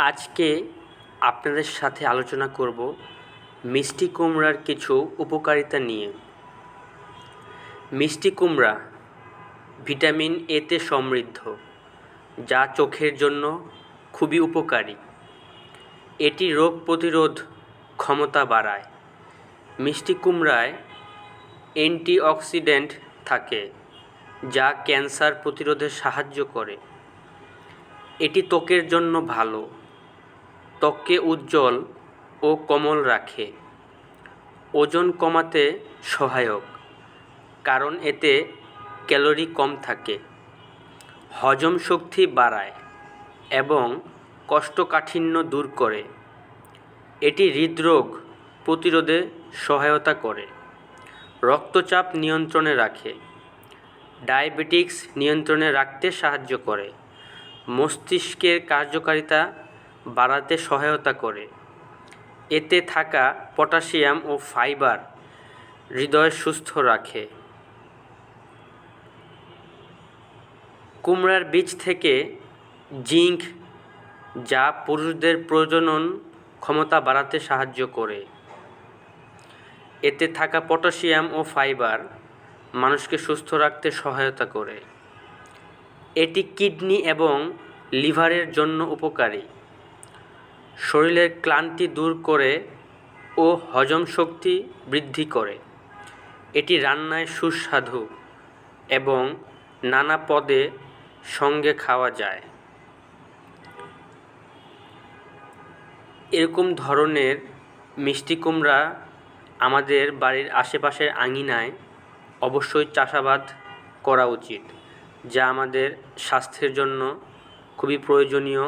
আজকে আপনাদের সাথে আলোচনা করব মিষ্টি কুমড়ার কিছু উপকারিতা নিয়ে। মিষ্টি কুমড়া ভিটামিন এতে সমৃদ্ধ, যা চোখের জন্য খুবই উপকারী। এটি রোগ প্রতিরোধ ক্ষমতা বাড়ায়। মিষ্টি কুমড়ায় অ্যান্টিঅক্সিডেন্ট থাকে, যা ক্যান্সার প্রতিরোধে সাহায্য করে। এটি ত্বকের জন্য ভালো, ত্বককে উজ্জ্বল ও কোমল রাখে। ওজন কমাতে সহায়ক, কারণ এতে ক্যালোরি কম থাকে। হজম শক্তি বাড়ায় এবং কোষ্ঠকাঠিন্য দূর করে। এটি হৃদরোগ প্রতিরোধে সহায়তা করে। রক্তচাপ নিয়ন্ত্রণে রাখে। ডায়াবেটিক্স নিয়ন্ত্রণে রাখতে সাহায্য করে। মস্তিষ্কের কার্যকারিতা বাড়াতে সহায়তা করে। এতে থাকা পটাশিয়াম ও ফাইবার হৃদয় সুস্থ রাখে। কুমড়ার বীজ থেকে জিঙ্ক, যা পুরুষদের প্রজনন ক্ষমতা বাড়াতে সাহায্য করে। এতে থাকা পটাশিয়াম ও ফাইবার মানুষকে সুস্থ রাখতে সহায়তা করে। এটি কিডনি এবং লিভারের জন্য উপকারী। শরীরের ক্লান্তি দূর করে ও হজম শক্তি বৃদ্ধি করে। এটি রান্নায় সুস্বাদু এবং নানা পদে সঙ্গে খাওয়া যায়। এরকম ধরনের মিষ্টি কুমড়া আমাদের বাড়ির আশেপাশের আঙিনায় অবশ্যই চাষাবাদ করা উচিত, যা আমাদের স্বাস্থ্যের জন্য খুবই প্রয়োজনীয়